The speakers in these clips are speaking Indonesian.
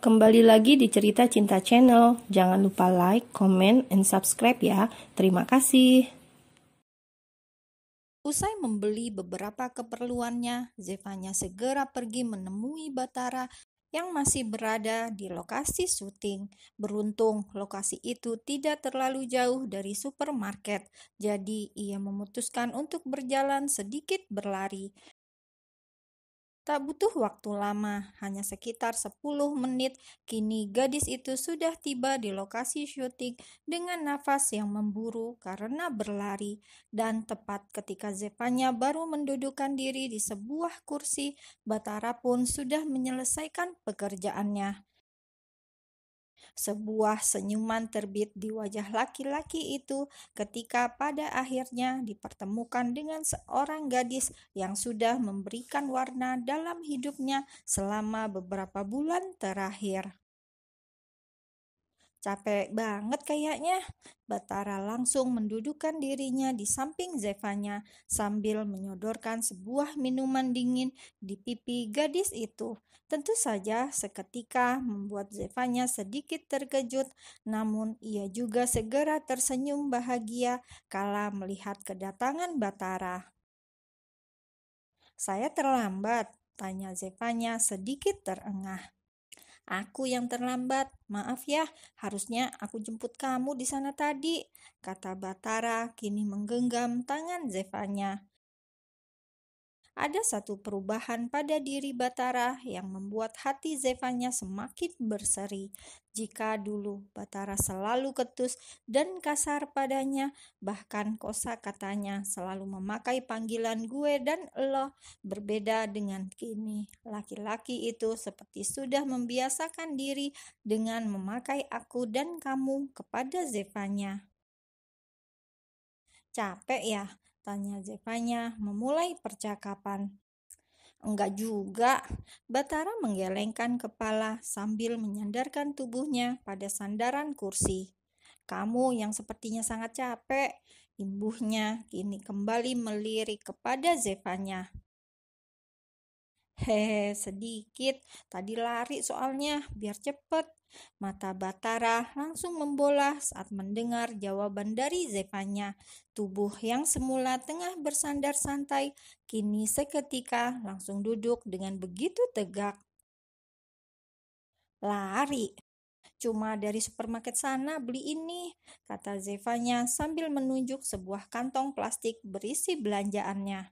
Kembali lagi di Cerita Cinta Channel. Jangan lupa like, comment, and subscribe ya. Terima kasih. Usai membeli beberapa keperluannya, Zevanya segera pergi menemui Batara yang masih berada di lokasi syuting. Beruntung lokasi itu tidak terlalu jauh dari supermarket, jadi ia memutuskan untuk berjalan sedikit berlari. Tak butuh waktu lama, hanya sekitar 10 menit, kini gadis itu sudah tiba di lokasi syuting dengan nafas yang memburu karena berlari. Dan tepat ketika Zevanya baru mendudukkan diri di sebuah kursi, Batara pun sudah menyelesaikan pekerjaannya. Sebuah senyuman terbit di wajah laki-laki itu ketika pada akhirnya dipertemukan dengan seorang gadis yang sudah memberikan warna dalam hidupnya selama beberapa bulan terakhir. Capek banget kayaknya. Batara langsung mendudukkan dirinya di samping Zevanya sambil menyodorkan sebuah minuman dingin di pipi gadis itu. Tentu saja seketika membuat Zevanya sedikit terkejut, namun ia juga segera tersenyum bahagia kala melihat kedatangan Batara. "Saya terlambat?" tanya Zevanya sedikit terengah. "Aku yang terlambat, maaf ya, harusnya aku jemput kamu di sana tadi," kata Batara kini menggenggam tangan Zevanya. Ada satu perubahan pada diri Batara yang membuat hati Zevanya semakin berseri. Jika dulu Batara selalu ketus dan kasar padanya, bahkan kosakatanya selalu memakai panggilan gue dan elo, berbeda dengan kini. Laki-laki itu seperti sudah membiasakan diri dengan memakai aku dan kamu kepada Zevanya. "Capek ya?" tanya Zevanya memulai percakapan. "Enggak juga." Batara menggelengkan kepala sambil menyandarkan tubuhnya pada sandaran kursi. "Kamu yang sepertinya sangat capek," imbuhnya kini kembali melirik kepada Zevanya. "Hehe, sedikit. Tadi lari soalnya, biar cepet." Mata Batara langsung membola saat mendengar jawaban dari Zevanya. Tubuh yang semula tengah bersandar santai, kini seketika langsung duduk dengan begitu tegak. "Lari? Cuma dari supermarket sana beli ini," kata Zevanya sambil menunjuk sebuah kantong plastik berisi belanjaannya.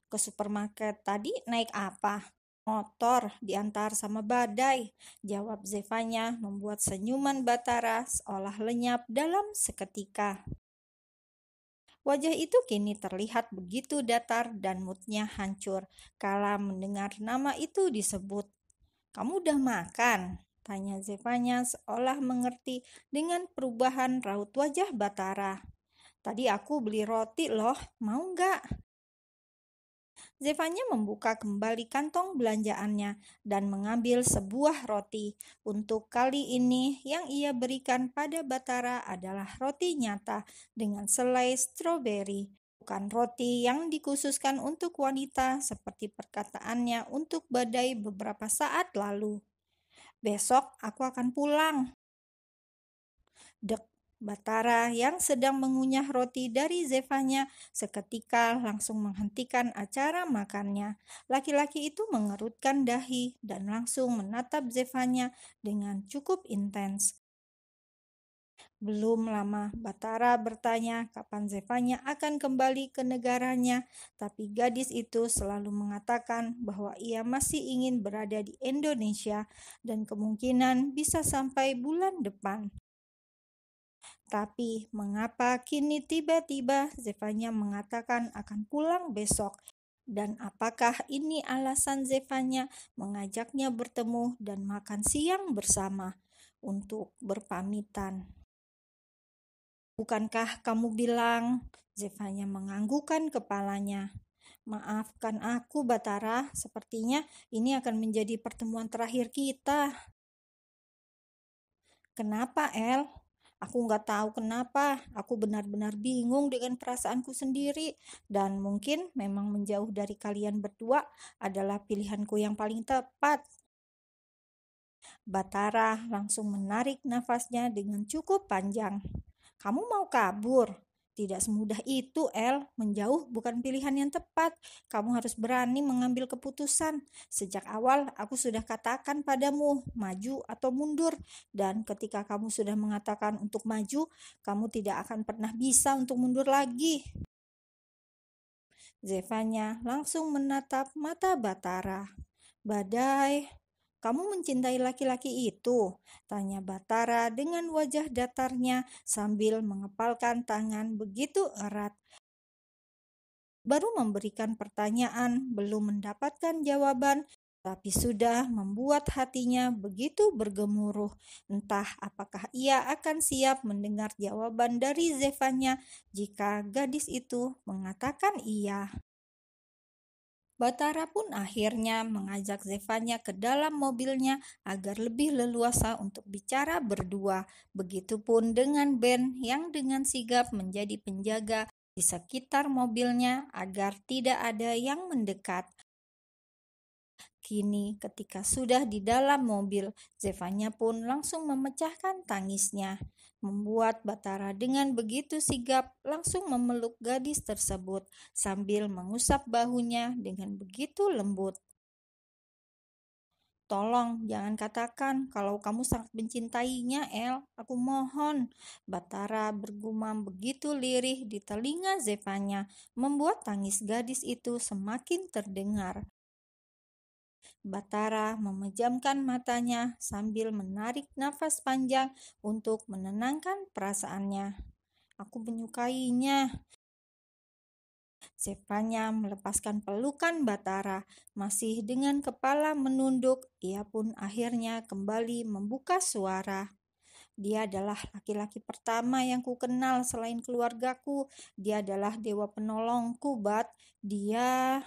"Ke supermarket tadi naik apa?" "Motor, diantar sama badai," jawab Zevanya membuat senyuman Batara seolah lenyap dalam seketika. Wajah itu kini terlihat begitu datar dan moodnya hancur kala mendengar nama itu disebut. "Kamu udah makan?" tanya Zevanya seolah mengerti dengan perubahan raut wajah Batara. "Tadi aku beli roti loh, mau nggak?" Zevanya membuka kembali kantong belanjaannya dan mengambil sebuah roti. Untuk kali ini yang ia berikan pada Batara adalah roti nyata dengan selai stroberi. Bukan roti yang dikhususkan untuk wanita seperti perkataannya untuk badai beberapa saat lalu. "Besok aku akan pulang." Dek, Batara yang sedang mengunyah roti dari Zevanya seketika langsung menghentikan acara makannya. Laki-laki itu mengerutkan dahi dan langsung menatap Zevanya dengan cukup intens. Belum lama Batara bertanya kapan Zevanya akan kembali ke negaranya, tapi gadis itu selalu mengatakan bahwa ia masih ingin berada di Indonesia dan kemungkinan bisa sampai bulan depan. Tapi mengapa kini tiba-tiba Zevanya mengatakan akan pulang besok? Dan apakah ini alasan Zevanya mengajaknya bertemu dan makan siang bersama untuk berpamitan? "Bukankah kamu bilang?" Zevanya menganggukkan kepalanya. "Maafkan aku, Batara. Sepertinya ini akan menjadi pertemuan terakhir kita." "Kenapa, El?" "Aku nggak tahu kenapa. Aku benar-benar bingung dengan perasaanku sendiri. Dan mungkin memang menjauh dari kalian berdua adalah pilihanku yang paling tepat." Batara langsung menarik nafasnya dengan cukup panjang. Kamu mau kabur? Tidak semudah itu, El. Menjauh bukan pilihan yang tepat. Kamu harus berani mengambil keputusan. Sejak awal aku sudah katakan padamu, maju atau mundur. Dan ketika kamu sudah mengatakan untuk maju, kamu tidak akan pernah bisa untuk mundur lagi. Zevanya langsung menatap mata Batara. Badai, kamu mencintai laki-laki itu? Tanya Batara dengan wajah datarnya sambil mengepalkan tangan begitu erat. Baru memberikan pertanyaan, belum mendapatkan jawaban, tapi sudah membuat hatinya begitu bergemuruh. Entah apakah ia akan siap mendengar jawaban dari Zevanya jika gadis itu mengatakan iya. Batara pun akhirnya mengajak Zevanya ke dalam mobilnya agar lebih leluasa untuk bicara berdua. Begitupun dengan Ben yang dengan sigap menjadi penjaga di sekitar mobilnya agar tidak ada yang mendekat. Kini ketika sudah di dalam mobil, Zevanya pun langsung memecahkan tangisnya, membuat Batara dengan begitu sigap langsung memeluk gadis tersebut sambil mengusap bahunya dengan begitu lembut. Tolong jangan katakan kalau kamu sangat mencintainya, El. Aku mohon. Batara bergumam begitu lirih di telinga Zevanya, membuat tangis gadis itu semakin terdengar. Batara memejamkan matanya sambil menarik nafas panjang untuk menenangkan perasaannya. Aku menyukainya. Zevanya melepaskan pelukan Batara, masih dengan kepala menunduk. Ia pun akhirnya kembali membuka suara. Dia adalah laki-laki pertama yang kukenal selain keluargaku. Dia adalah dewa penolongku, Bat. Dia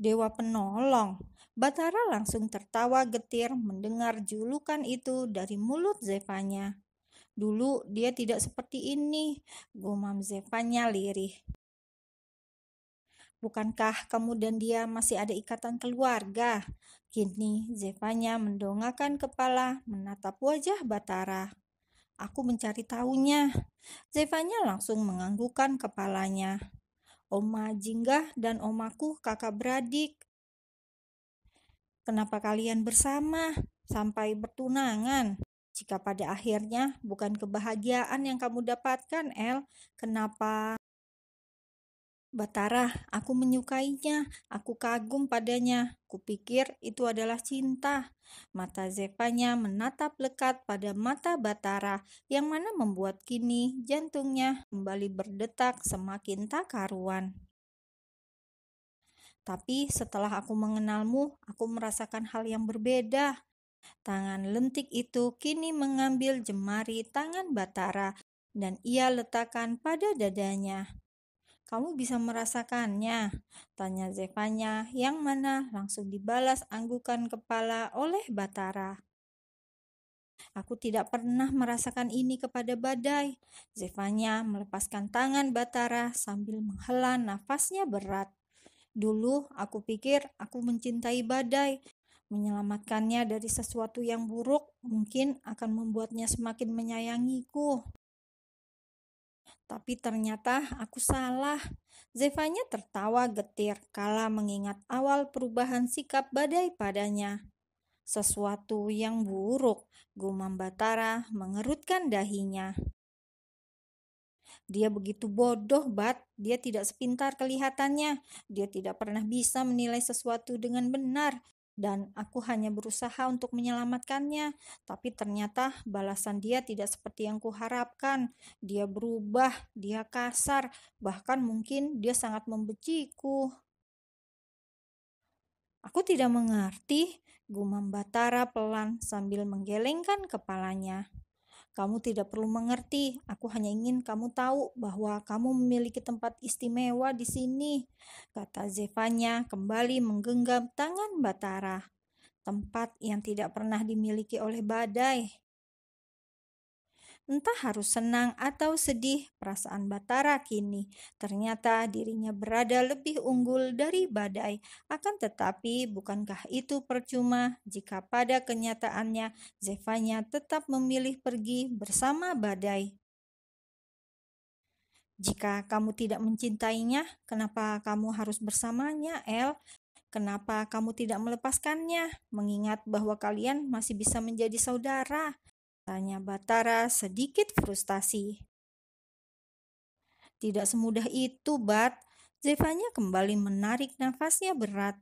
dewa penolong. Batara langsung tertawa getir mendengar julukan itu dari mulut Zevanya. Dulu dia tidak seperti ini, gumam Zevanya lirih. Bukankah kamu dan dia masih ada ikatan keluarga? Kini Zevanya mendongakkan kepala menatap wajah Batara. Aku mencari tahunya. Zevanya langsung menganggukkan kepalanya. Oma Jinggah dan omaku kakak beradik. Kenapa kalian bersama sampai bertunangan? Jika pada akhirnya bukan kebahagiaan yang kamu dapatkan, El, kenapa? Batara, aku menyukainya, aku kagum padanya, kupikir itu adalah cinta. Mata Zevanya menatap lekat pada mata Batara, yang mana membuat kini jantungnya kembali berdetak semakin tak karuan. Tapi setelah aku mengenalmu, aku merasakan hal yang berbeda. Tangan lentik itu kini mengambil jemari tangan Batara dan ia letakkan pada dadanya. Kamu bisa merasakannya? Tanya Zevanya yang mana langsung dibalas anggukan kepala oleh Batara. Aku tidak pernah merasakan ini kepada Badai. Zevanya melepaskan tangan Batara sambil menghela nafasnya berat. Dulu aku pikir aku mencintai Badai. Menyelamatkannya dari sesuatu yang buruk mungkin akan membuatnya semakin menyayangiku. Tapi ternyata aku salah. Zevanya tertawa getir kala mengingat awal perubahan sikap Badai padanya. Sesuatu yang buruk, gumam Batara mengerutkan dahinya. Dia begitu bodoh, Bat. Dia tidak sepintar kelihatannya. Dia tidak pernah bisa menilai sesuatu dengan benar. Dan aku hanya berusaha untuk menyelamatkannya. Tapi ternyata balasan dia tidak seperti yang kuharapkan. Dia berubah, dia kasar. Bahkan mungkin dia sangat membenciku. Aku tidak mengerti, gumam Batara pelan sambil menggelengkan kepalanya. Kamu tidak perlu mengerti, aku hanya ingin kamu tahu bahwa kamu memiliki tempat istimewa di sini, kata Zevanya kembali menggenggam tangan Batara. Tempat yang tidak pernah dimiliki oleh Badai. Entah harus senang atau sedih, perasaan Batara kini ternyata dirinya berada lebih unggul dari badai. Akan tetapi, bukankah itu percuma jika pada kenyataannya Zevanya tetap memilih pergi bersama badai? Jika kamu tidak mencintainya, kenapa kamu harus bersamanya, El? Kenapa kamu tidak melepaskannya, mengingat bahwa kalian masih bisa menjadi saudara? Tanya Batara sedikit frustasi. Tidak semudah itu, Bat. Zevanya kembali menarik nafasnya berat.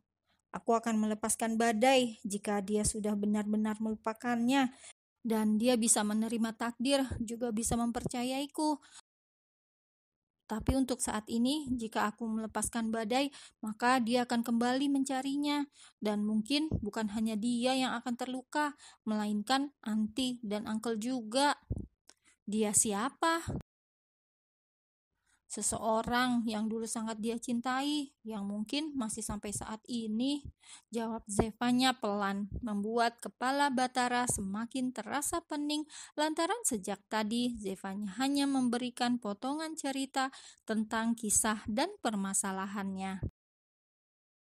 Aku akan melepaskan badai jika dia sudah benar-benar melupakannya dan dia bisa menerima takdir, juga bisa mempercayaiku. Tapi untuk saat ini, jika aku melepaskan badai, maka dia akan kembali mencarinya. Dan mungkin bukan hanya dia yang akan terluka, melainkan Anti dan Uncle juga. Dia siapa? Seseorang yang dulu sangat dia cintai, yang mungkin masih sampai saat ini, jawab Zevanya pelan, membuat kepala Batara semakin terasa pening lantaran sejak tadi Zevanya hanya memberikan potongan cerita tentang kisah dan permasalahannya.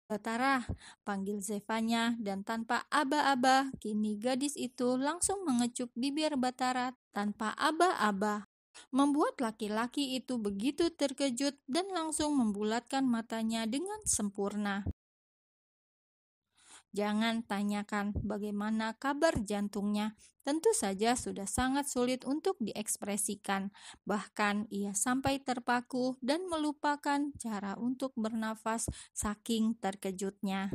Batara, panggil Zevanya dan tanpa aba-aba, kini gadis itu langsung mengecup bibir Batara tanpa aba-aba, membuat laki-laki itu begitu terkejut dan langsung membulatkan matanya dengan sempurna. Jangan tanyakan bagaimana kabar jantungnya. Tentu saja sudah sangat sulit untuk diekspresikan. Bahkan ia sampai terpaku dan melupakan cara untuk bernafas saking terkejutnya.